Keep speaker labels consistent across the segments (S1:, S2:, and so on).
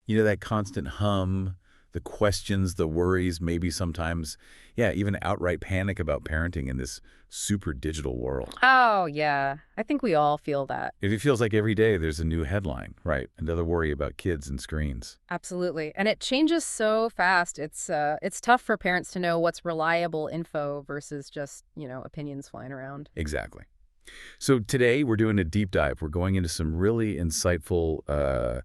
S1: That constant hum, the questions, the worries, maybe sometimes, yeah, even outright panic about parenting in this super digital world.
S2: Oh, yeah. I think we all feel that.
S1: It feels like every day there's a new headline, right? Another worry about kids and screens.
S2: Absolutely. And it changes so fast. It's tough for parents to know what's reliable info versus just, opinions flying around.
S1: Exactly. So today we're doing a deep dive. We're going into some really insightful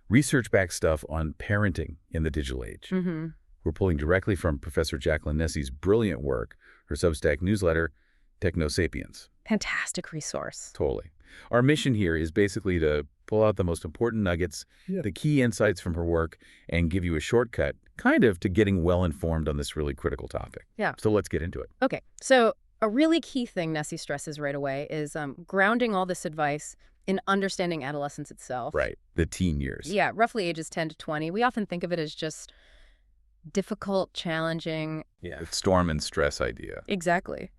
S1: research-backed stuff on parenting in the digital age.
S2: Mm-hmm.
S1: We're pulling directly from Professor Jacqueline Nessie's brilliant work, her Substack newsletter, Technosapiens.
S2: Fantastic resource.
S1: Totally. Our mission here is basically to pull out the most important nuggets, the key insights from her work, and give you a shortcut, kind of, to getting well-informed on this really critical topic.
S2: Yeah.
S1: So let's get into it.
S2: Okay. So a really key thing Nessie stresses right away is grounding all this advice in understanding adolescence itself.
S1: Right. The teen years.
S2: Yeah, roughly ages 10 to 20. We often think of it as just difficult, challenging.
S1: Yeah. Storm and stress idea.
S2: Exactly.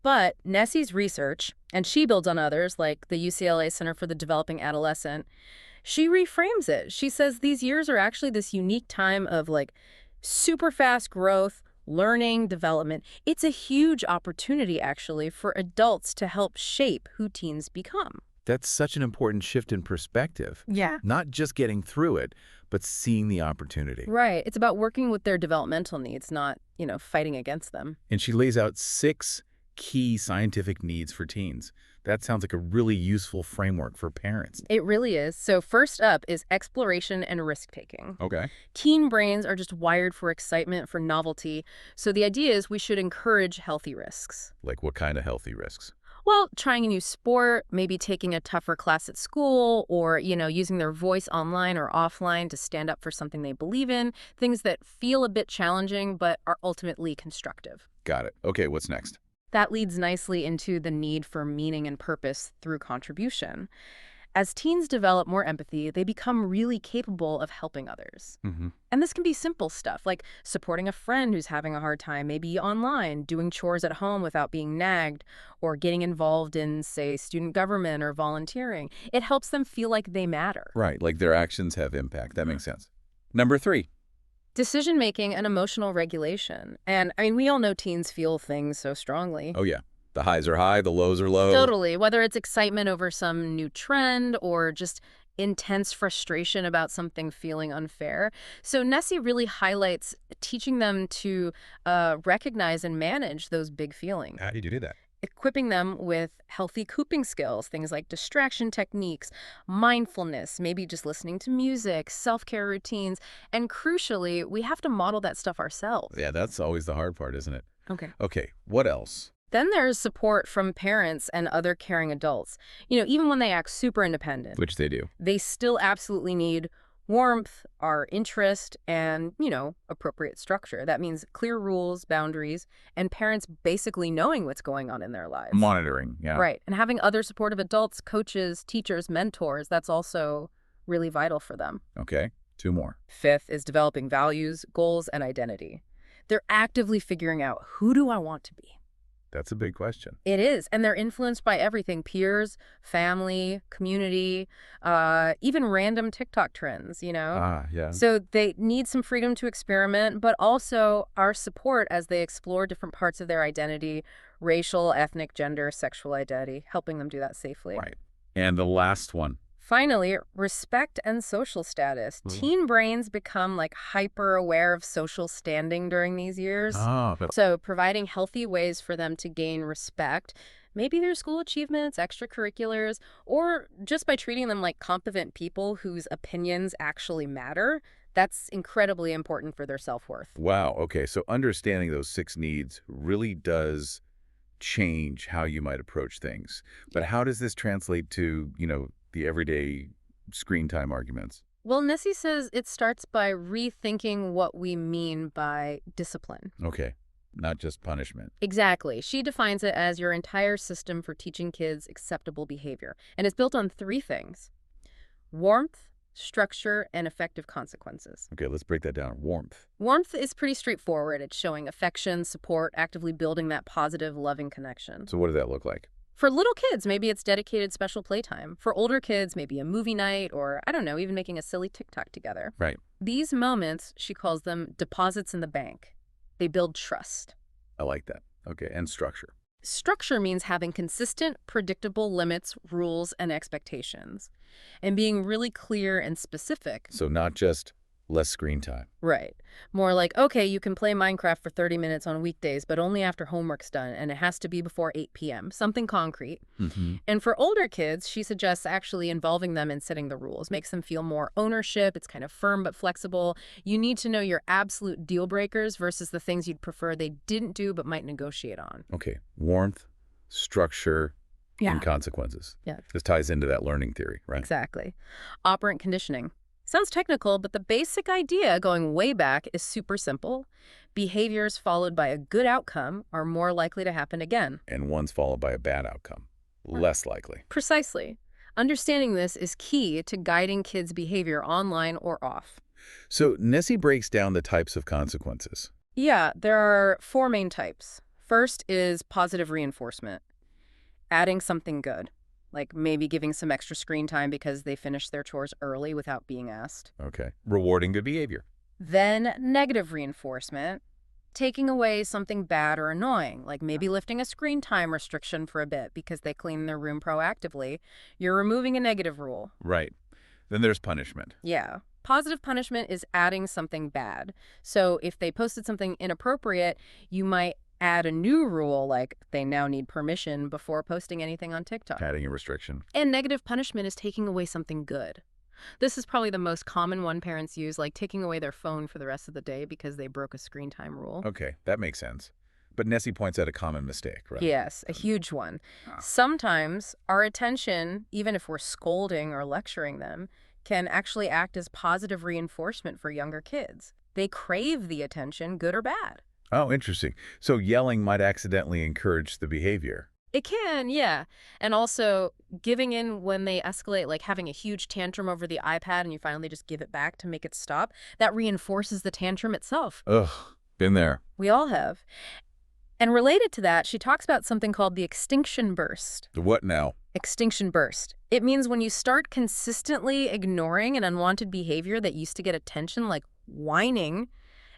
S2: But Nessie's research, and she builds on others like the UCLA Center for the Developing Adolescent, she reframes it. She says these years are actually this unique time of super fast growth, learning, development. It's a huge opportunity, actually, for adults to help shape who teens become.
S1: That's such an important shift in perspective.
S2: Yeah.
S1: Not just getting through it, but seeing the opportunity.
S2: Right. It's about working with their developmental needs, not, fighting against them.
S1: And she lays out 6 key scientific needs for teens. That sounds like a really useful framework for parents.
S2: It really is. So first up is exploration and risk-taking.
S1: Okay.
S2: Teen brains are just wired for excitement, for novelty. So the idea is we should encourage healthy risks.
S1: Like what kind of healthy risks?
S2: Well, trying a new sport, maybe taking a tougher class at school, or, using their voice online or offline to stand up for something they believe in, things that feel a bit challenging but are ultimately constructive.
S1: Got it. Okay, what's next?
S2: That leads nicely into the need for meaning and purpose through contribution. As teens develop more empathy, they become really capable of helping others.
S1: Mm-hmm.
S2: And this can be simple stuff, like supporting a friend who's having a hard time, maybe online, doing chores at home without being nagged, or getting involved in, say, student government or volunteering. It helps them feel like they matter.
S1: Right, like their actions have impact. That makes sense. Number 3.
S2: Decision-making and emotional regulation. And, we all know teens feel things so strongly.
S1: Oh, yeah. The highs are high, the lows are low.
S2: Totally. Whether it's excitement over some new trend or just intense frustration about something feeling unfair. So Nessie really highlights teaching them to recognize and manage those big feelings.
S1: How do you do that?
S2: Equipping them with healthy coping skills, things like distraction techniques, mindfulness, maybe just listening to music, self-care routines. And crucially, we have to model that stuff ourselves.
S1: Yeah, that's always the hard part, isn't it?
S2: Okay,
S1: what else?
S2: Then there's support from parents and other caring adults. Even when they act super independent.
S1: Which they do.
S2: They still absolutely need warmth, our interest, and, appropriate structure. That means clear rules, boundaries, and parents basically knowing what's going on in their lives.
S1: Monitoring, yeah.
S2: Right. And having other supportive adults, coaches, teachers, mentors, that's also really vital for them.
S1: Okay, 2 more.
S2: 5th is developing values, goals, and identity. They're actively figuring out, who do I want to be?
S1: That's a big question.
S2: It is. And they're influenced by everything: peers, family, community, even random TikTok trends,
S1: Yeah.
S2: So they need some freedom to experiment, but also our support as they explore different parts of their identity: racial, ethnic, gender, sexual identity, helping them do that safely.
S1: Right. And the last one.
S2: Finally, respect and social status. Teen brains become hyper aware of social standing during these years. So providing healthy ways for them to gain respect, maybe their school achievements, extracurriculars, or just by treating them like competent people whose opinions actually matter. That's incredibly important for their self-worth.
S1: Wow. Okay. So understanding those 6 needs really does change how you might approach things. But how does this translate to, the everyday screen time arguments?
S2: Well, Nessie says it starts by rethinking what we mean by discipline.
S1: Okay. Not just punishment.
S2: Exactly. She defines it as your entire system for teaching kids acceptable behavior. And it's built on 3 things: warmth, structure, and effective consequences.
S1: Okay, let's break that down. Warmth.
S2: Warmth is pretty straightforward. It's showing affection, support, actively building that positive, loving connection.
S1: So what does that look like?
S2: For little kids, maybe it's dedicated special playtime. For older kids, maybe a movie night or, I don't know, even making a silly TikTok together.
S1: Right.
S2: These moments, she calls them deposits in the bank. They build trust.
S1: I like that. Okay, and structure.
S2: Structure means having consistent, predictable limits, rules, and expectations, and being really clear and specific.
S1: So not just less screen time.
S2: Right. More like, okay, you can play Minecraft for 30 minutes on weekdays, but only after homework's done, and it has to be before 8 p.m., something concrete.
S1: Mm-hmm.
S2: And for older kids, she suggests actually involving them in setting the rules, makes them feel more ownership. It's kind of firm but flexible. You need to know your absolute deal breakers versus the things you'd prefer they didn't do but might negotiate on.
S1: Okay, warmth, structure,
S2: Yeah.
S1: and consequences.
S2: Yeah.
S1: This ties into that learning theory, right?
S2: Exactly. Operant conditioning. Sounds technical, but the basic idea, going way back, is super simple. Behaviors followed by a good outcome are more likely to happen again.
S1: And one's followed by a bad outcome. Less likely.
S2: Precisely. Understanding this is key to guiding kids' behavior online or off.
S1: So Nessie breaks down the types of consequences.
S2: Yeah, there are 4 main types. First is positive reinforcement. Adding something good, like maybe giving some extra screen time because they finished their chores early without being asked.
S1: Okay. Rewarding good behavior.
S2: Then negative reinforcement, taking away something bad or annoying, like maybe lifting a screen time restriction for a bit because they clean their room proactively. You're removing a negative rule.
S1: Right. Then there's punishment.
S2: Yeah. Positive punishment is adding something bad. So if they posted something inappropriate, you might add a new rule, like they now need permission before posting anything on TikTok.
S1: Adding a restriction.
S2: And negative punishment is taking away something good. This is probably the most common one parents use, like taking away their phone for the rest of the day because they broke a screen time rule.
S1: Okay, that makes sense. But Nessie points out a common mistake, right?
S2: Yes, a huge one.
S1: Ah.
S2: Sometimes our attention, even if we're scolding or lecturing them, can actually act as positive reinforcement for younger kids. They crave the attention, good or bad.
S1: Oh, interesting. So yelling might accidentally encourage the behavior.
S2: It can, yeah. And also giving in when they escalate, like having a huge tantrum over the iPad and you finally just give it back to make it stop, that reinforces the tantrum itself.
S1: Ugh, been there.
S2: We all have. And related to that, she talks about something called the extinction burst.
S1: The what now?
S2: Extinction burst. It means when you start consistently ignoring an unwanted behavior that used to get attention, like whining,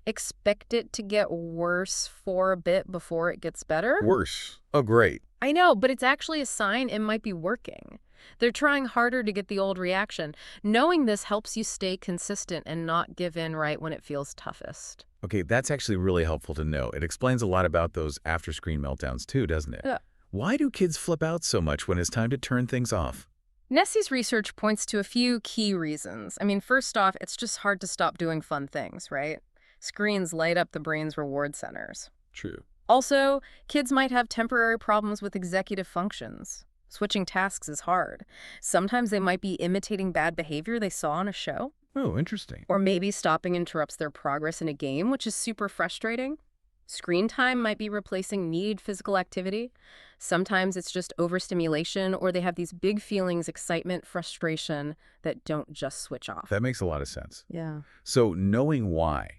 S2: expect it to get worse for a bit before it gets better.
S1: Worse. Oh, great.
S2: I know, but it's actually a sign it might be working. They're trying harder to get the old reaction. Knowing this helps you stay consistent and not give in right when it feels toughest.
S1: Okay, that's actually really helpful to know. It explains a lot about those after-screen meltdowns too, doesn't it?
S2: Yeah.
S1: Why do kids flip out so much when it's time to turn things off?
S2: Nessie's research points to a few key reasons. I mean, first off, it's just hard to stop doing fun things, right? Screens light up the brain's reward centers.
S1: True.
S2: Also, kids might have temporary problems with executive functions. Switching tasks is hard. Sometimes they might be imitating bad behavior they saw on a show.
S1: Oh, interesting.
S2: Or maybe stopping interrupts their progress in a game, which is super frustrating. Screen time might be replacing needed physical activity. Sometimes it's just overstimulation, or they have these big feelings, excitement, frustration, that don't just switch off.
S1: That makes a lot of sense.
S2: Yeah.
S1: So knowing why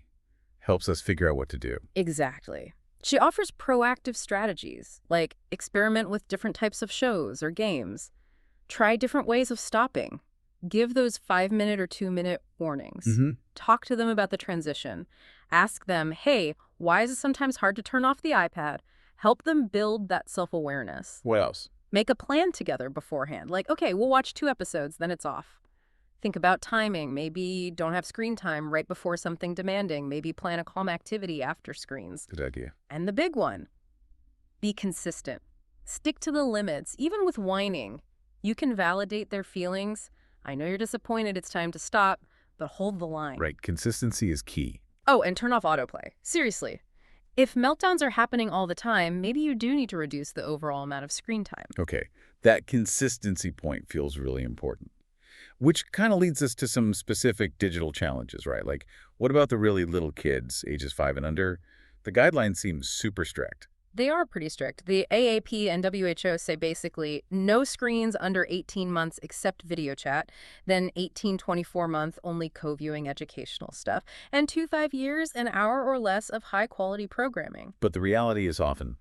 S1: helps us figure out what to do.
S2: Exactly. She offers proactive strategies, like experiment with different types of shows or games. Try different ways of stopping. Give those 5-minute or 2-minute warnings.
S1: Mm-hmm.
S2: Talk to them about the transition. Ask them, hey, why is it sometimes hard to turn off the iPad? Help them build that self-awareness.
S1: What else?
S2: Make a plan together beforehand. Like, okay, we'll watch 2 episodes, then it's off. Think about timing. Maybe don't have screen time right before something demanding. Maybe plan a calm activity after screens.
S1: Good idea.
S2: And the big one, be consistent. Stick to the limits, even with whining. You can validate their feelings. I know you're disappointed, it's time to stop, but hold the line.
S1: Right. Consistency is key.
S2: Oh, and turn off autoplay. Seriously. If meltdowns are happening all the time, maybe you do need to reduce the overall amount of screen time.
S1: Okay. That consistency point feels really important. Which kind of leads us to some specific digital challenges, right? Like, what about the really little kids, ages 5 and under? The guidelines seem super strict.
S2: They are pretty strict. The AAP and WHO say basically no screens under 18 months except video chat, then 18-24 month only co-viewing educational stuff, and 2-5 years, an hour or less of high-quality programming.
S1: But the reality is often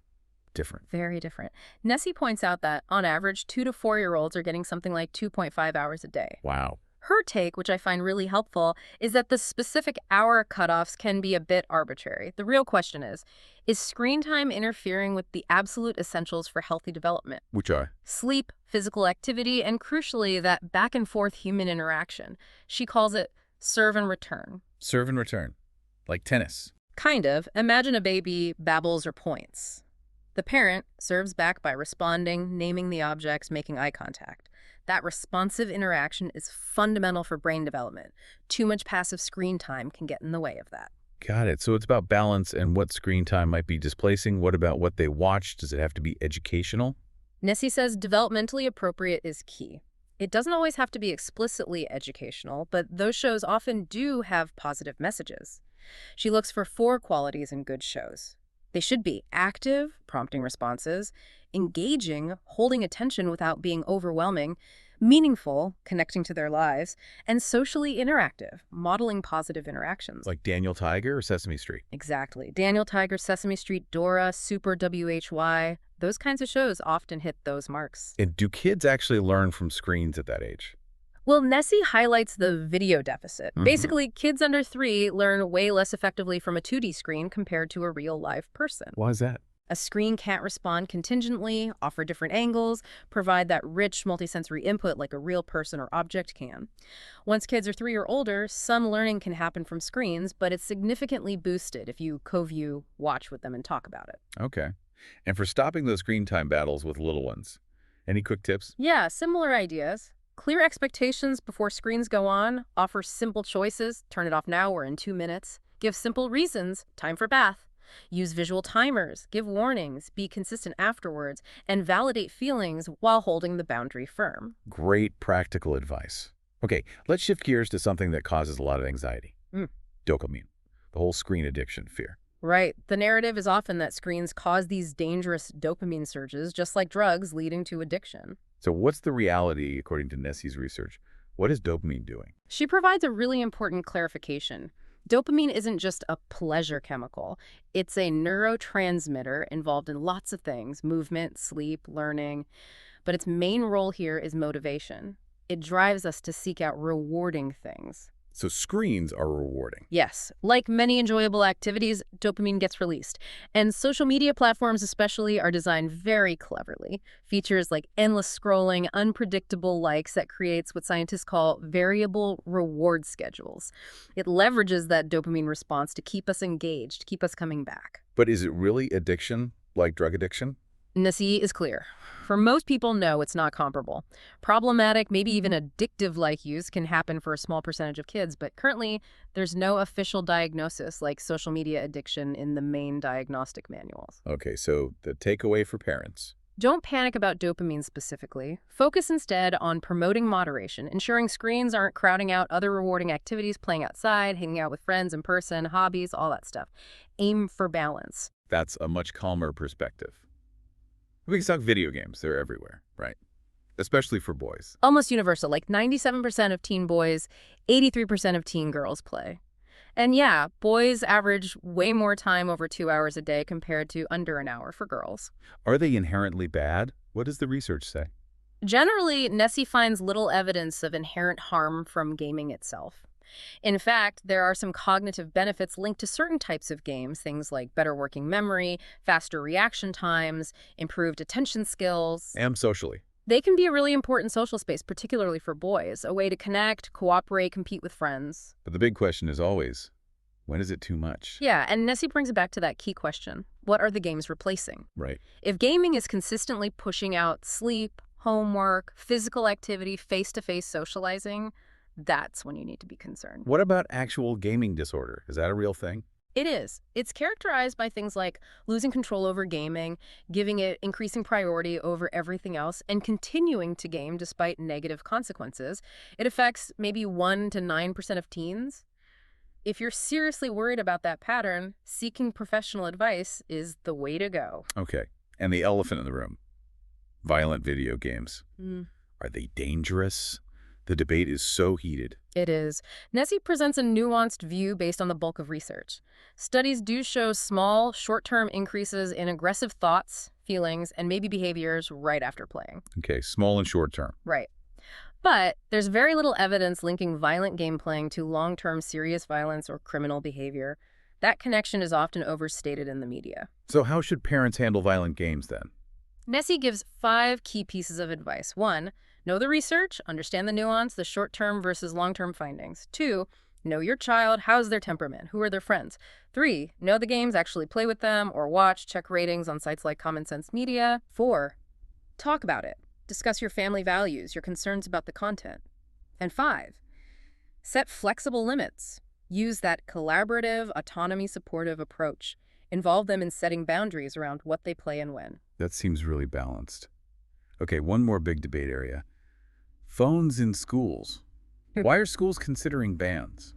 S1: different.
S2: Very different. Nessie points out that, on average, 2 to 4-year-olds are getting something like 2.5 hours a day.
S1: Wow.
S2: Her take, which I find really helpful, is that the specific hour cutoffs can be a bit arbitrary. The real question is screen time interfering with the absolute essentials for healthy development?
S1: Which are?
S2: Sleep, physical activity, and crucially, that back and forth human interaction. She calls it serve and return.
S1: Serve and return. Like tennis.
S2: Kind of. Imagine a baby babbles or points. The parent serves back by responding, naming the objects, making eye contact. That responsive interaction is fundamental for brain development. Too much passive screen time can get in the way of that.
S1: Got it. So it's about balance and what screen time might be displacing. What about what they watch? Does it have to be educational?
S2: Nessie says developmentally appropriate is key. It doesn't always have to be explicitly educational, but those shows often do have positive messages. She looks for 4 qualities in good shows. They should be active, prompting responses, engaging, holding attention without being overwhelming, meaningful, connecting to their lives, and socially interactive, modeling positive interactions.
S1: Like Daniel Tiger or Sesame Street?
S2: Exactly. Daniel Tiger, Sesame Street, Dora, Super WHY, those kinds of shows often hit those marks.
S1: And do kids actually learn from screens at that age?
S2: Well, Nessie highlights the video deficit. Basically, kids under 3 learn way less effectively from a 2D screen compared to a real live person.
S1: Why is that?
S2: A screen can't respond contingently, offer different angles, provide that rich multisensory input like a real person or object can. Once kids are 3 or older, some learning can happen from screens, but it's significantly boosted if you co-view, watch with them, and talk about it.
S1: Okay. And for stopping those screen time battles with little ones, any quick tips?
S2: Yeah, similar ideas. Clear expectations before screens go on, offer simple choices, turn it off now or in 2 minutes, give simple reasons, time for bath, use visual timers, give warnings, be consistent afterwards, and validate feelings while holding the boundary firm.
S1: Great practical advice. Okay, let's shift gears to something that causes a lot of anxiety. Dopamine, the whole screen addiction fear.
S2: Right. The narrative is often that screens cause these dangerous dopamine surges, just like drugs, leading to addiction.
S1: So what's the reality, according to Nessie's research? What is dopamine doing?
S2: She provides a really important clarification. Dopamine isn't just a pleasure chemical. It's a neurotransmitter involved in lots of things, movement, sleep, learning. But its main role here is motivation. It drives us to seek out rewarding things.
S1: So screens are rewarding.
S2: Yes. Like many enjoyable activities, dopamine gets released. And social media platforms especially are designed very cleverly. Features like endless scrolling, unpredictable likes that creates what scientists call variable reward schedules. It leverages that dopamine response to keep us engaged, keep us coming back.
S1: But is it really addiction, like drug addiction?
S2: Nessie is clear. For most people, no, it's not comparable. Problematic, maybe even addictive-like use can happen for a small percentage of kids, but currently there's no official diagnosis like social media addiction in the main diagnostic manuals.
S1: Okay, so the takeaway for parents.
S2: Don't panic about dopamine specifically. Focus instead on promoting moderation, ensuring screens aren't crowding out other rewarding activities, playing outside, hanging out with friends in person, hobbies, all that stuff. Aim for balance.
S1: That's a much calmer perspective. We can talk video games. They're everywhere, right? Especially for boys.
S2: Almost universal, like 97% of teen boys, 83% of teen girls play. And yeah, boys average way more time over 2 hours a day compared to under an hour for girls.
S1: Are they inherently bad? What does the research say?
S2: Generally, Nessie finds little evidence of inherent harm from gaming itself. In fact, there are some cognitive benefits linked to certain types of games, things like better working memory, faster reaction times, improved attention skills.
S1: And socially.
S2: They can be a really important social space, particularly for boys, a way to connect, cooperate, compete with friends.
S1: But the big question is always, when is it too much?
S2: Yeah, and Nessie brings it back to that key question. What are the games replacing?
S1: Right.
S2: If gaming is consistently pushing out sleep, homework, physical activity, face-to-face socializing, that's when you need to be concerned.
S1: What about actual gaming disorder? Is that a real thing?
S2: It is. It's characterized by things like losing control over gaming, giving it increasing priority over everything else, and continuing to game despite negative consequences. It affects maybe 1 to 9% of teens. If you're seriously worried about that pattern, seeking professional advice is the way to go.
S1: Okay. And the elephant in the room. Violent video games. Are they dangerous? The debate is so heated.
S2: It is. Nessie presents a nuanced view based on the bulk of research. Studies do show small, short-term increases in aggressive thoughts, feelings, and maybe behaviors right after playing.
S1: Okay, small and short term.
S2: Right. But there's very little evidence linking violent game playing to long-term serious violence or criminal behavior. That connection is often overstated in the media.
S1: So how should parents handle violent games then?
S2: Nessie gives 5 key pieces of advice. 1, know the research, understand the nuance, the short-term versus long-term findings. 2, know your child, how's their temperament, who are their friends. 3, know the games, actually play with them or watch, check ratings on sites like Common Sense Media. 4, talk about it. Discuss your family values, your concerns about the content. And 5, set flexible limits. Use that collaborative, autonomy-supportive approach. Involve them in setting boundaries around what they play and when.
S1: That seems really balanced. Okay, one more big debate area. Phones in schools. Why are schools considering bans?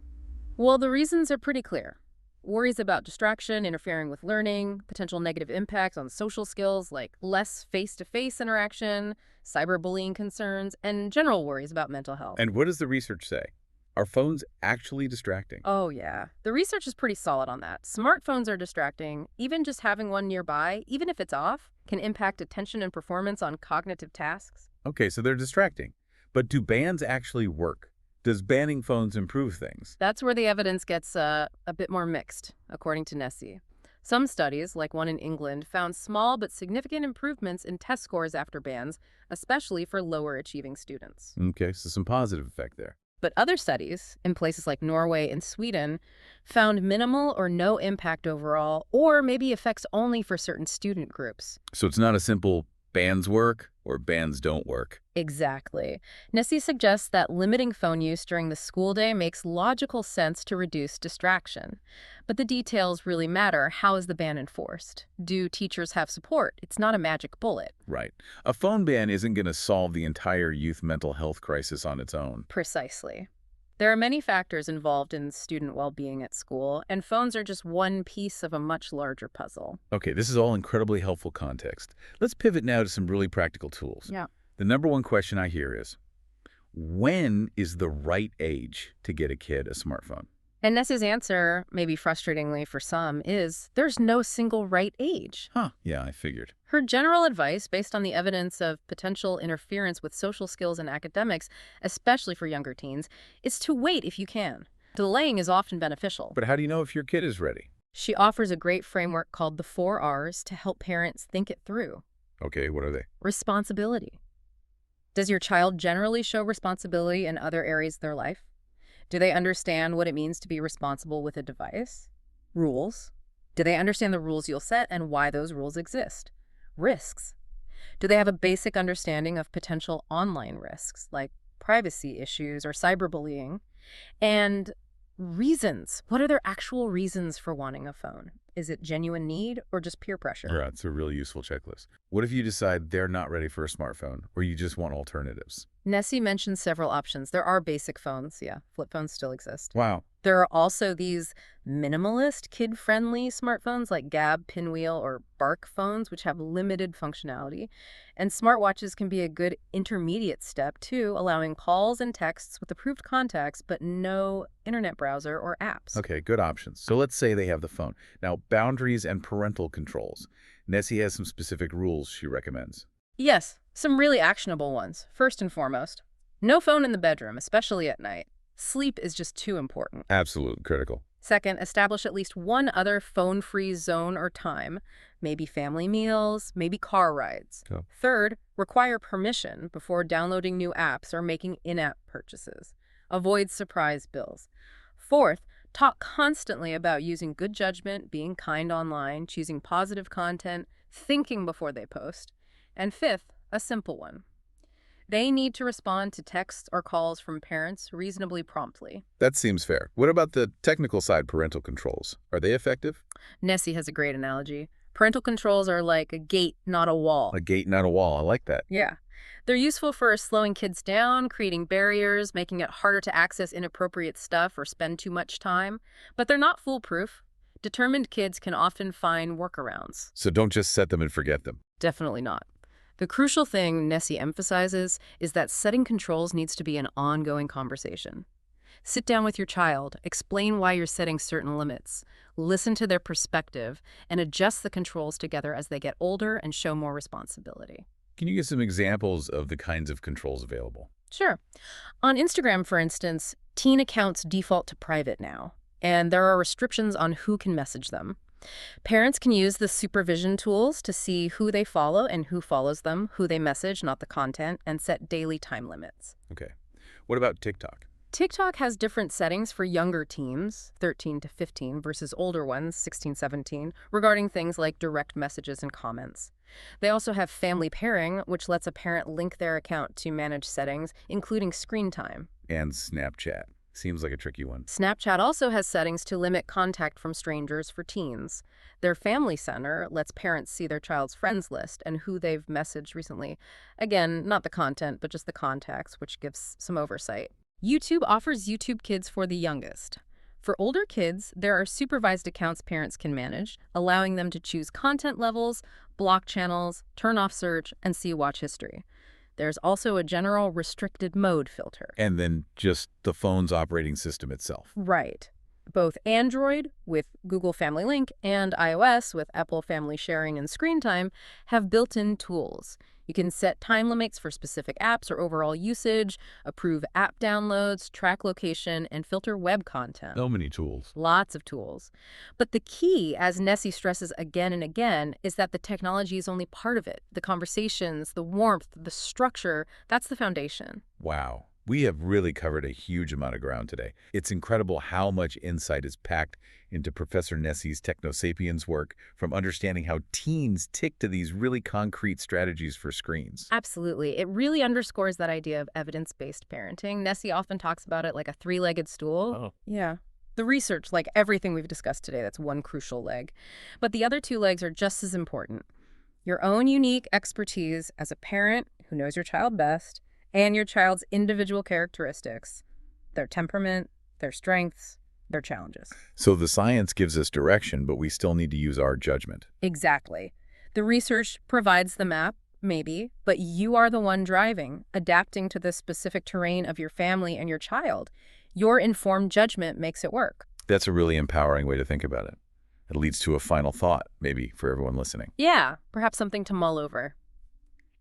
S2: Well, the reasons are pretty clear. Worries about distraction, interfering with learning, potential negative impacts on social skills like less face-to-face interaction, cyberbullying concerns, and general worries about mental health.
S1: And what does the research say? Are phones actually distracting?
S2: Oh, yeah. The research is pretty solid on that. Smartphones are distracting. Even just having one nearby, even if it's off, can impact attention and performance on cognitive tasks.
S1: Okay, so they're distracting. But do bans actually work? Does banning phones improve things?
S2: That's where the evidence gets a bit more mixed, according to Nessie. Some studies, like one in England, found small but significant improvements in test scores after bans, especially for lower-achieving students.
S1: Okay, so some positive effect there.
S2: But other studies, in places like Norway and Sweden, found minimal or no impact overall, or maybe effects only for certain student groups.
S1: So it's not a simple bans work or bans don't work.
S2: Exactly. Nessie suggests that limiting phone use during the school day makes logical sense to reduce distraction. But the details really matter. How is the ban enforced? Do teachers have support? It's not a magic bullet.
S1: Right. A phone ban isn't going to solve the entire youth mental health crisis on its own.
S2: Precisely. There are many factors involved in student well-being at school, and phones are just one piece of a much larger puzzle.
S1: Okay, this is all incredibly helpful context. Let's pivot now to some really practical tools.
S2: Yeah.
S1: The number one question I hear is, when is the right age to get a kid a smartphone?
S2: And Ness's answer, maybe frustratingly for some, is there's no single right age.
S1: Huh, yeah, I figured.
S2: Her general advice, based on the evidence of potential interference with social skills and academics, especially for younger teens, is to wait if you can. Delaying is often beneficial.
S1: But how do you know if your kid is ready?
S2: She offers a great framework called the 4 R's to help parents think it through.
S1: Okay, what are they?
S2: Responsibility. Does your child generally show responsibility in other areas of their life? Do they understand what it means to be responsible with a device? Rules. Do they understand the rules you'll set and why those rules exist? Risks. Do they have a basic understanding of potential online risks, like privacy issues or cyberbullying? And reasons. What are their actual reasons for wanting a phone? Is it genuine need or just peer pressure?
S1: Yeah, it's a really useful checklist. What if you decide they're not ready for a smartphone, or you just want alternatives?
S2: Nessie mentioned several options. There are basic phones, yeah. Flip phones still exist.
S1: Wow.
S2: There are also these minimalist, kid-friendly smartphones like Gab, Pinwheel, or Bark phones, which have limited functionality. And smartwatches can be a good intermediate step, too, allowing calls and texts with approved contacts, but no internet browser or apps.
S1: Okay, good options. So let's say they have the phone. Now, boundaries and parental controls. Nessie has some specific rules she recommends.
S2: Yes, some really actionable ones. First and foremost, no phone in the bedroom, especially at night. Sleep is just too important.
S1: Absolutely critical.
S2: Second, establish at least one other phone-free zone or time, maybe family meals, maybe car rides.
S1: Oh.
S2: Third, require permission before downloading new apps or making in-app purchases. Avoid surprise bills. Fourth, talk constantly about using good judgment, being kind online, choosing positive content, thinking before they post. And fifth, a simple one. They need to respond to texts or calls from parents reasonably promptly.
S1: That seems fair. What about the technical side parental controls? Are they effective?
S2: Nessie has a great analogy. Parental controls are like a gate, not a wall.
S1: A gate, not a wall. I like that.
S2: Yeah. They're useful for slowing kids down, creating barriers, making it harder to access inappropriate stuff or spend too much time. But they're not foolproof. Determined kids can often find workarounds.
S1: So don't just set them and forget them.
S2: Definitely not. The crucial thing Nessie emphasizes is that setting controls needs to be an ongoing conversation. Sit down with your child, explain why you're setting certain limits, listen to their perspective, and adjust the controls together as they get older and show more responsibility.
S1: Can you give some examples of the kinds of controls available?
S2: Sure. On Instagram, for instance, teen accounts default to private now, and there are restrictions on who can message them. Parents can use the supervision tools to see who they follow and who follows them, who they message, not the content, and set daily time limits.
S1: Okay. What about TikTok?
S2: TikTok has different settings for younger teens, 13 to 15, versus older ones, 16, 17, regarding things like direct messages and comments. They also have family pairing, which lets a parent link their account to manage settings, including screen time.
S1: And Snapchat. Seems like a tricky one.
S2: Snapchat also has settings to limit contact from strangers for teens. Their Family Center lets parents see their child's friends list and who they've messaged recently. Again, not the content, but just the contacts, which gives some oversight. YouTube offers YouTube Kids for the youngest. For older kids, there are supervised accounts parents can manage, allowing them to choose content levels, block channels, turn off search, and see watch history. There's also a general restricted mode filter.
S1: And then just the phone's operating system itself.
S2: Right. Both Android with Google Family Link and iOS with Apple Family Sharing and Screen Time have built-in tools. You can set time limits for specific apps or overall usage, approve app downloads, track location, and filter web content.
S1: So many tools.
S2: Lots of tools. But the key, as Nessie stresses again and again, is that the technology is only part of it. The conversations, the warmth, the structure, that's the foundation.
S1: Wow. We have really covered a huge amount of ground today. It's incredible how much insight is packed into Professor Nessie's Technosapiens work, from understanding how teens tick to these really concrete strategies for screens.
S2: Absolutely. It really underscores that idea of evidence-based parenting. Nessie often talks about it like a three-legged stool.
S1: Oh.
S2: Yeah. The research, like everything we've discussed today, that's one crucial leg. But the other two legs are just as important. Your own unique expertise as a parent who knows your child best, and your child's individual characteristics, their temperament, their strengths, their challenges.
S1: So the science gives us direction, but we still need to use our judgment.
S2: Exactly. The research provides the map, maybe, but you are the one driving, adapting to the specific terrain of your family and your child. Your informed judgment makes it work.
S1: That's a really empowering way to think about it. It leads to a final thought, maybe, for everyone listening.
S2: Yeah, perhaps something to mull over.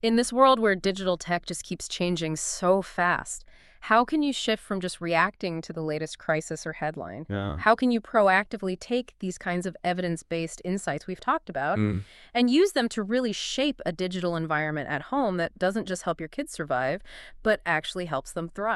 S2: In this world where digital tech just keeps changing so fast, how can you shift from just reacting to the latest crisis or headline?
S1: Yeah.
S2: How can you proactively take these kinds of evidence-based insights we've talked about and use them to really shape a digital environment at home that doesn't just help your kids survive, but actually helps them thrive?